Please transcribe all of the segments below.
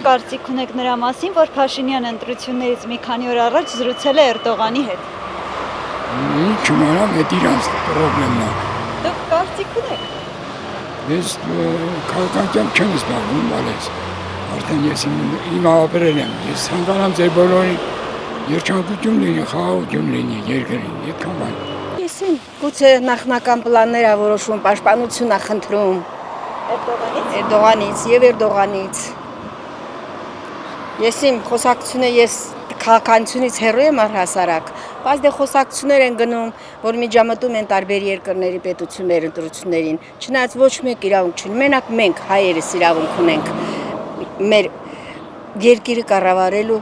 կարծիք ունեք նրա մասին, որ Փաշինյանը ընտրություններից մի քանի օր առաջ զրուցել է Էրդողանի հետ։ Ինչ իմանամ, դա իրանց խնդիրն է։ Դուք կարծիք ունեք։ Ես քաղաքական չեմ զբաղվում, բայց արդեն ես իմ ապրել եմ։ Ես ցանկանում ձեր բոլորի երջանկություն լինի, խաղաղություն լինի երկրին, այդքան բան։ Եսին գուցե նախնական պլաններ ա որոշում, պաշտպանություն ա խնդրում Էրդողանից եւ Էրդողանից։ Եսիմ խոսակցությունը ես քաղաքականությունից հեռու եմ առհասարակ, բայց դե խոսակցություններ են գնում, որ միջամտում են տարբեր երկրների պետությունների ընտրություններին, չնայած ոչ մեկ իրավունք չունի, մենակ մենք հայերս իրավունք ունենք մեր երկիրը կառավարելու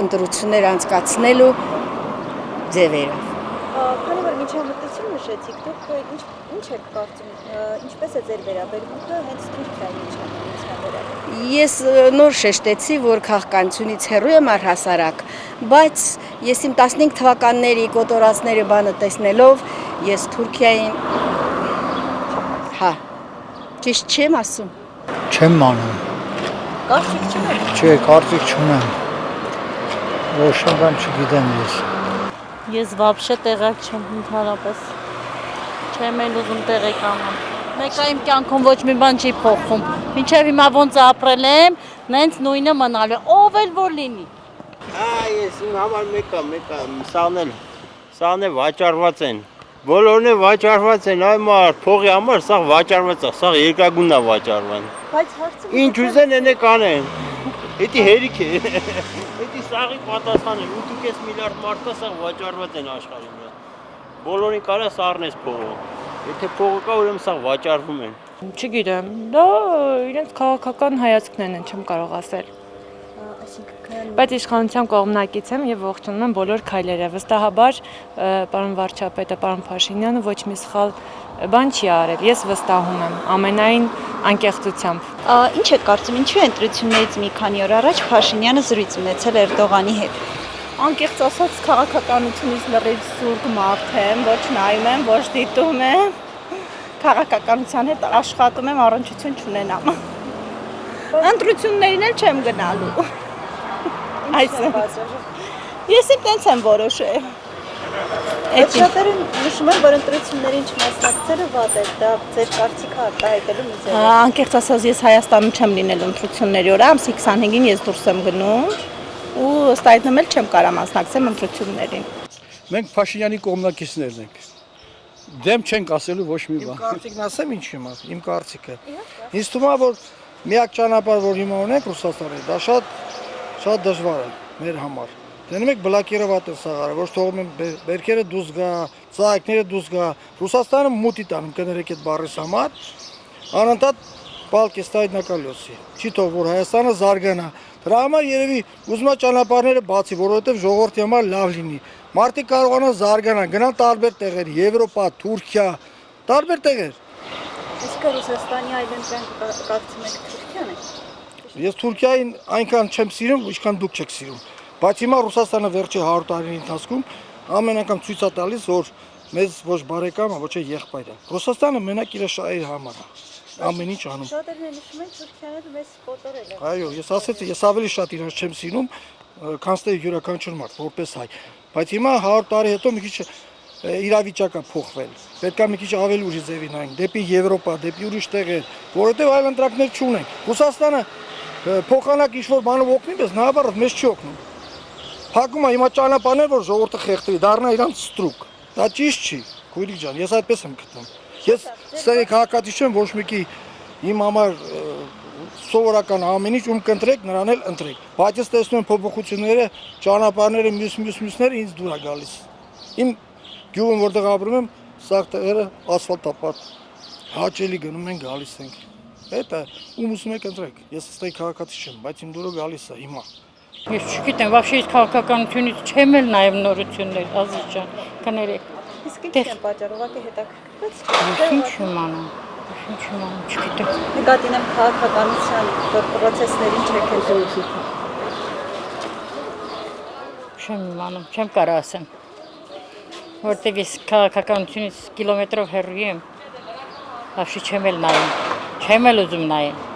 ընտրություններ անցկացնելու ձևերով։ Քանի որ միջամտություն նշեցիք, դուք ինչ եք կարծում, ինչպես է ձեր վերաբերմունքը հենց Թուրքիայի միջամտության վերաբերյալ։ Ես նոր շեշտեցի, որ քաղաքականությունից հեռու եմ առհասարակ, բայց ես իմ 15 թվականների կոտորածների բանը տեսնելով, ես Թուրքիային ճիշտ չեմ ասում։ Չեմ անում։ Կարծիք չունեք։ Չէ, կարծիք չունեմ։ Ոչ բան չգիտեմ ես։ Ես вообще տեղակ չեմ ընդհանրապես։ Չեմ էլ ուզում տեղեկանալ։ Մեկը իմ կյանքում ոչ մի բան չի փոխվում։ Մինչև հիմա ոնց ապրել եմ, նենց նույնը մնալու է, ով էլ որ լինի։ Ես իմ համար մեկը, սաղն է վաճառված են։ Բոլորն է վաճառված են, այ մարդ, փողի համար սաղ վաճառված է, սաղ երկրագույնն է վաճառված։ Բայց հարցը Ինչ ուզեն են կանեն։ Էդի հերիք է։ Էդի սաղի պատասխանը 8.5 միլիարդ մարդկա սաղ վաճառված են աշխարհի վրա։ Բոլորին կարա սառնես փողը։ Եթե փողը կա, ուրեմն սաղ վաճառվում են։ Չգիտեմ, դա իրենց քաղաքական հայացքներն են, չեմ կարող ասել։ Բայց իշխանության կողմնակից եմ եւ ողջունում եմ բոլոր քայլերը։ Վստահաբար պարոն վարչապետը, պարոն Փաշինյանը ոչ մի սխալ բան չի արել։ Ես վստահում եմ ամենայն անկեղծությամբ։ Ինչ եք կարծում, ինչու է ընտրություններից մի քանի օր առաջ Փաշինյանը զրույց ունեցել Էրդողանի հետ։ Անկեղծ ասած քաղաքականությունից լրիվ սուրբ մարդ եմ, ոչ նայում եմ, ոչ դիտում եմ։ Քաղաքականության հետ աշխատում եմ, առնչություն չունենամ։ Ընտրություններին էլ չեմ գնալու։ Ես ինքս եմ որոշել։ Այդ շատերը նշում են, որ ընտրություններին չմասնակցելը վատ է, դա ձեր կարծիքը արտահայտելու մի ձև է։ Անկեղծ ասած ես Հայաստանում չեմ լինել ընտրությունների օրը, ամսի 25-ին ես դուրս եմ գնում ու ըստ այդմ էլ չեմ կարող մասնակցել ընտրություններին։ Մենք Փաշինյանի կողմնակիցներն ենք։ Դեմ չենք ասելու ոչ մի բան։ Իմ կարծիքն ասեմ ինչ եմ ասում, իմ կարծիքը։ Ինձ թվում է, որ միակ ճանապարհը, որ հիմա ունենք Ռուսաստանի, դա շատ դժվար է մեր համար։ Դնում եք բլոկիրovat է սաղարը, ոչ թողում են բերքերը դուրս գա, ծաղիկները դուրս գա։ Ռուսաստանը մուտի տանում կներեք այդ բառից համար, անընդհատ պալկի ստայդ նակալյոսի։ Չի թող որ Հայաստանը զարգանա։ Դրա համար երևի ուզում է ճանապարհները բացի, որովհետև ժողովրդի համար լավ լինի։ Մարդիկ կարողանան զարգանալ, գնան տարբեր տեղեր, Եվրոպա, Թուրքիա, տարբեր տեղեր։ Իսկ Ռուսաստանի այլընտրանք կարծում եք Թուրքիան է։ Ես Թուրքիային այնքան չեմ սիրում, ինչքան դուք չեք սիրում։ Բայց հիմա Ռուսաստանը վերջի 100 տարիների ընթացքում ամեն անգամ ցույց է տալիս, որ մեզ ոչ բարեկամ է, ոչ էլ եղբայր է։ Ռուսաստանը մենակ իր շահերի համար է։ Ամեն ինչ անում։ Շատերն նշում են Թուրքիան մեզ կոտորել է։ Այո, ես ասեցի, ես ավելի շատ իրենց չեմ սիրում, քան թե յուրաքանչյուր մարդ, որպես հայ։ Բայց հիմա 100 տարի հետո մի քիչ իրավիճակը փոխվել։ Պետք է մի քիչ ավելի ուրիշ ձևի նայենք, դեպի Եվրոպա, դեպի ուրիշ տեղեր, որովհետև այլ ընտրակներ չունենք։ Ռուսաստանը փոխանակ ինչ-որ բանով օգնի, բայց նավարդ մեզ չի օգնում։ Փակում է հիմա ճանապարհներ, որ ժողովուրդը խեղդվի, դառնա իրանց ստրուկ։ Դա ճիշտ չի, քույրիկ ջան, ես այդպես եմ գտնում։ Ես ստերի քաղաքացի չեմ, ոչ մեկի իմ համար սովորական ամեն ինչ ում կընտրեք, նրան էլ ընտրեք։ Բայց ես տեսնում եմ փոփոխությունները, ճանապարհները, մյուսները ինձ դուր է գալիս։ Իմ գյուղում որտեղ ապրում եմ, սաղ տեղերը ասֆալտապատ։ Հաճելի գնում են, գալիս ենք։ Դա ում ուզում եք ընտրեք։ Ես ստերի քաղաքացի չեմ, բայց իմ դուրը գալիս է հիմա։ Ես չգիտեմ, вообще ես քաղաքականությունից չեմ էլ նայում նորություններ, Ազիզ ջան, կներեք։ Իսկ ինչ են պատճառ, ուղղակի հետաքրքրված։ Ինչ իմանամ, չգիտեմ։ Նկատի ունեմ քաղաքականության պրոցեսներին չեք հետևում։ Չեմ իմանում, չեմ կարող ասեմ։ Որտեղ ես քաղաքականությունից կիլոմետրով հեռու եմ, вообще չեմ էլ նայում, չեմ էլ ուզում նայեմ։